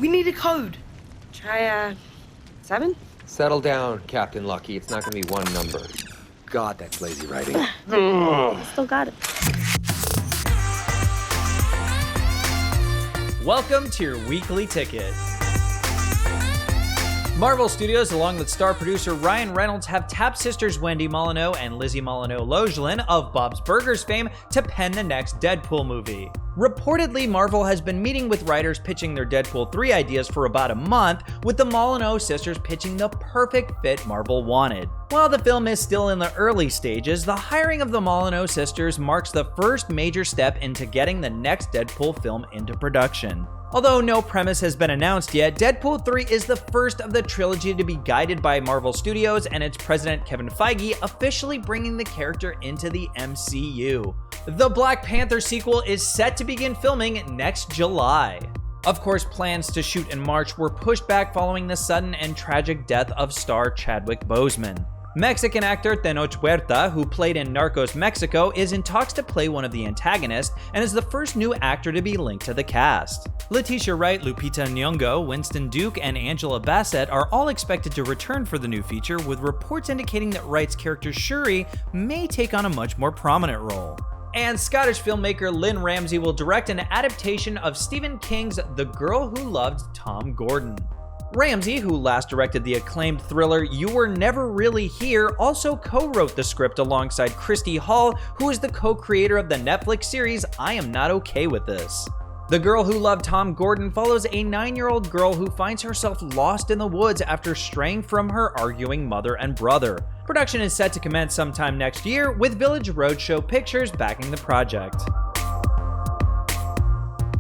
We need a code. Try, 7? Settle down, Captain Lucky. It's not gonna be one number. God, that's lazy writing. Still got it. Welcome to your weekly ticket. Marvel Studios, along with star producer Ryan Reynolds, have tapped sisters Wendy Molyneux and Lizzie Molyneux-Logelin of Bob's Burgers fame to pen the next Deadpool movie. Reportedly, Marvel has been meeting with writers pitching their Deadpool 3 ideas for about a month, with the Molyneux sisters pitching the perfect fit Marvel wanted. While the film is still in the early stages, the hiring of the Molyneux sisters marks the first major step into getting the next Deadpool film into production. Although no premise has been announced yet, Deadpool 3 is the first of the trilogy to be guided by Marvel Studios and its president Kevin Feige officially bringing the character into the MCU. The Black Panther sequel is set to begin filming next July. Of course, plans to shoot in March were pushed back following the sudden and tragic death of star Chadwick Boseman. Mexican actor Tenoch Huerta, who played in Narcos Mexico, is in talks to play one of the antagonists and is the first new actor to be linked to the cast. Letitia Wright, Lupita Nyong'o, Winston Duke, and Angela Bassett are all expected to return for the new feature, with reports indicating that Wright's character Shuri may take on a much more prominent role. And Scottish filmmaker Lynn Ramsay will direct an adaptation of Stephen King's The Girl Who Loved Tom Gordon. Ramsay, who last directed the acclaimed thriller You Were Never Really Here, also co-wrote the script alongside Christy Hall, who is the co-creator of the Netflix series I Am Not Okay With This. The Girl Who Loved Tom Gordon follows a 9-year-old girl who finds herself lost in the woods after straying from her arguing mother and brother. Production is set to commence sometime next year, with Village Roadshow Pictures backing the project.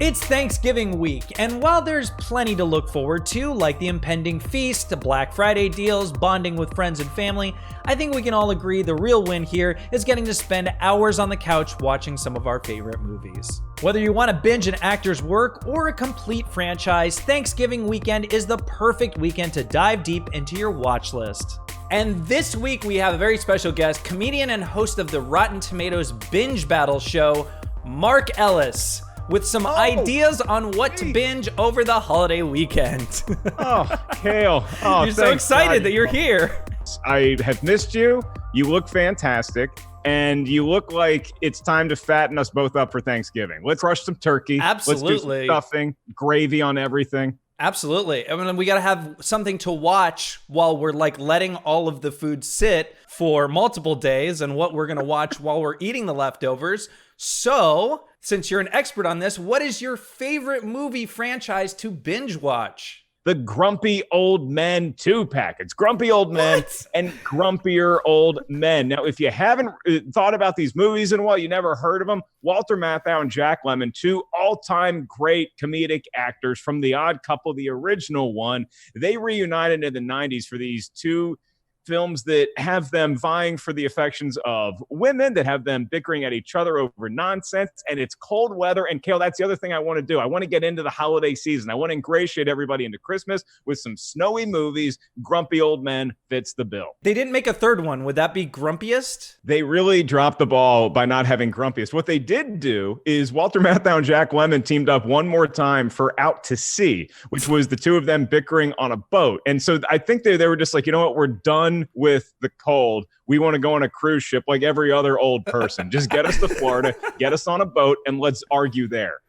It's Thanksgiving week, and while there's plenty to look forward to, like the impending feast, Black Friday deals, bonding with friends and family, I think we can all agree the real win here is getting to spend hours on the couch watching some of our favorite movies. Whether you want to binge an actor's work or a complete franchise, Thanksgiving weekend is the perfect weekend to dive deep into your watch list. And this week we have a very special guest, comedian and host of the Rotten Tomatoes Binge Battle show, Mark Ellis, with some ideas on what to binge over the holiday weekend. Khail. You're so excited that you're here. I have missed you. You look fantastic. And you look like it's time to fatten us both up for Thanksgiving. Let's crush some turkey. Absolutely. Let's do some stuffing, gravy on everything. Absolutely. I mean, we got to have something to watch while we're like letting all of the food sit for multiple days, and what we're going to watch while we're eating the leftovers. So, since you're an expert on this, what is your favorite movie franchise to binge watch? The Grumpy Old Men 2-pack. It's Grumpy Old Men and Grumpier Old Men. Now, if you haven't thought about these movies in a while, you never heard of them, Walter Matthau and Jack Lemmon, two all-time great comedic actors from The Odd Couple, the original one. They reunited in the 90s for these two films that have them vying for the affections of women, that have them bickering at each other over nonsense, and it's cold weather. And Khail, that's the other thing I want to do. I want to get into the holiday season. I want to ingratiate everybody into Christmas with some snowy movies. Grumpy Old Men fits the bill. They didn't make a third one. Would that be Grumpiest? They really dropped the ball by not having Grumpiest. What they did do is Walter Matthau and Jack Lemmon teamed up one more time for Out to Sea, which was the two of them bickering on a boat. And so I think they were just like, you know what, we're done with the cold. We want to go on a cruise ship like every other old person. Just get us to Florida, get us on a boat, and let's argue there.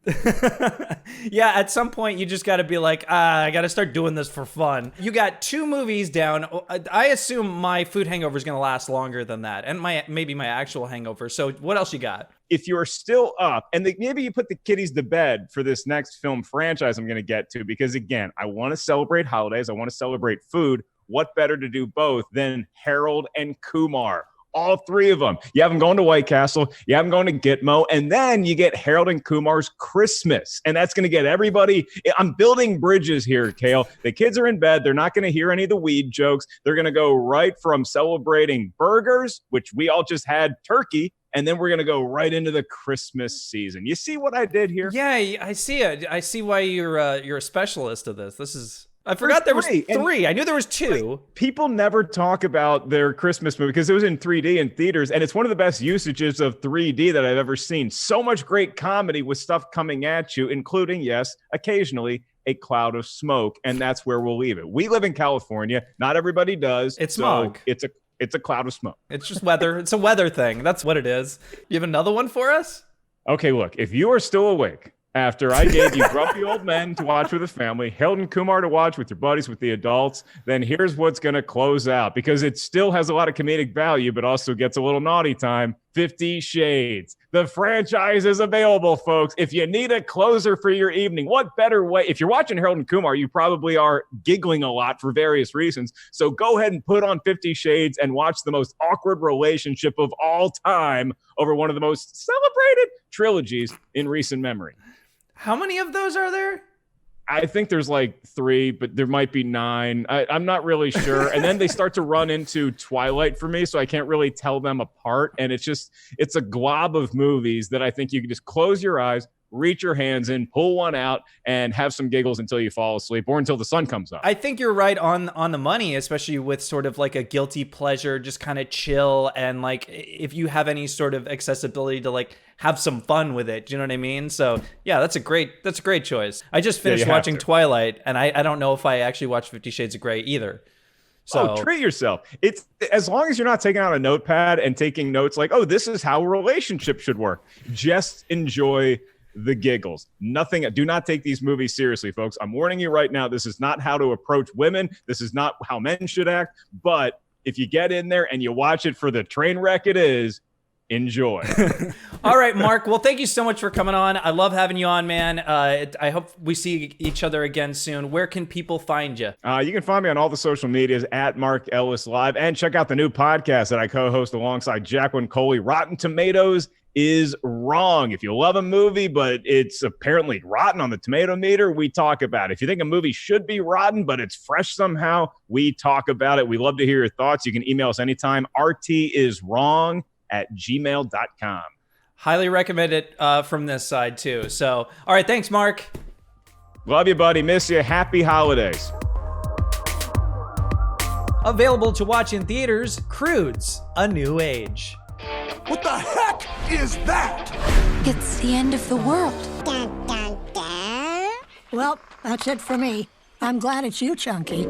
Yeah, at some point you just got to be like, I got to start doing this for fun. You got 2 movies down. I assume my food hangover is going to last longer than that, and maybe my actual hangover. So what else you got? If you're still up, and maybe you put the kiddies to bed for this next film franchise I'm going to get to, because again, I want to celebrate holidays. I want to celebrate food. What better to do both than Harold and Kumar? All 3 of them. You have them going to White Castle, you have them going to Gitmo, and then you get Harold and Kumar's Christmas. And that's going to get everybody. I'm building bridges here, Khail. The kids are in bed. They're not going to hear any of the weed jokes. They're going to go right from celebrating burgers, which we all just had, turkey, and then we're going to go right into the Christmas season. You see what I did here? Yeah, I see it. I see why you're a specialist of this. This is... I forgot there was 3. I knew there was 2. People never talk about their Christmas movie because it was in 3D in theaters, and it's one of the best usages of 3D that I've ever seen. So much great comedy with stuff coming at you, including, yes, occasionally, a cloud of smoke, and that's where we'll leave it. We live in California. Not everybody does. It's smog. So it's a cloud of smoke. It's just weather. It's a weather thing. That's what it is. You have another one for us? Okay, look, if you are still awake after I gave you Grumpy Old Men to watch with the family, Harold and Kumar to watch with your buddies, with the adults, then here's what's going to close out, because it still has a lot of comedic value, but also gets a little naughty time. 50 Shades. The franchise is available, folks. If you need a closer for your evening, what better way? If you're watching Harold and Kumar, you probably are giggling a lot for various reasons. So go ahead and put on 50 Shades and watch the most awkward relationship of all time over one of the most celebrated trilogies in recent memory. How many of those are there? I think there's like 3, but there might be 9. I'm not really sure. And then they start to run into Twilight for me, so I can't really tell them apart. And it's a glob of movies that I think you can just close your eyes, reach your hands in, pull one out, and have some giggles until you fall asleep or until the sun comes up. I think you're right on the money, especially with sort of like a guilty pleasure, just kind of chill. And like, if you have any sort of accessibility to like have some fun with it, do you know what I mean? So yeah, that's a great choice. I just finished watching Twilight, and I don't know if I actually watched 50 Shades of Grey either. So treat yourself. It's as long as you're not taking out a notepad and taking notes like, oh, this is how a relationship should work. Just enjoy the giggles. Do not take these movies seriously, folks. I'm warning you right now. This is not how to approach women. This is not how men should act. But if you get in there and you watch it for the train wreck it is, enjoy. All right, Mark. Well, thank you so much for coming on. I love having you on, man. I hope we see each other again soon. Where can people find you? You can find me on all the social medias at Mark Ellis Live, and check out the new podcast that I co-host alongside Jacqueline Coley, Rotten Tomatoes is Wrong. If you love a movie, but it's apparently rotten on the tomato meter, we talk about it. If you think a movie should be rotten, but it's fresh somehow, we talk about it. We love to hear your thoughts. You can email us anytime, rtiswrong@gmail.com. Highly recommend it from this side too. So, all right. Thanks, Mark. Love you, buddy. Miss you. Happy holidays. Available to watch in theaters, Croods, A New Age. What the heck is that? It's the end of the world. Well, that's it for me. I'm glad it's you, Chunky.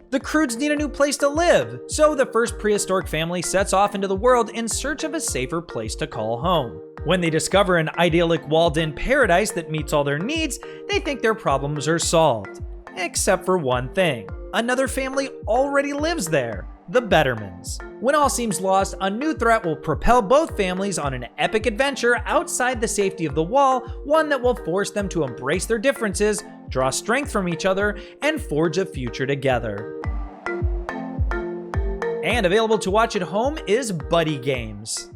The Croods need a new place to live, so the first prehistoric family sets off into the world in search of a safer place to call home. When they discover an idyllic walled-in paradise that meets all their needs, they think their problems are solved. Except for one thing. Another family already lives there. The Bettermans. When all seems lost, a new threat will propel both families on an epic adventure outside the safety of the wall, one that will force them to embrace their differences, draw strength from each other, and forge a future together. And available to watch at home is Buddy Games.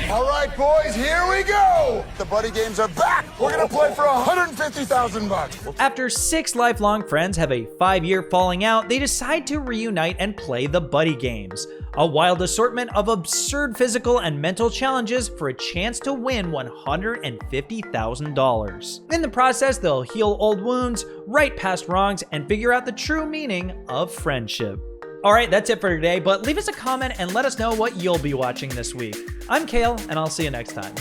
All right, boys, here we go. The buddy games are back. We're gonna play for $150,000. After 6 lifelong friends have a 5-year falling out, they decide to reunite and play the Buddy Games, a wild assortment of absurd physical and mental challenges for a chance to win $150,000. In the process, they'll heal old wounds, right past wrongs, and figure out the true meaning of friendship. All right, that's it for today, but leave us a comment and let us know what you'll be watching this week. I'm Khail, and I'll see you next time.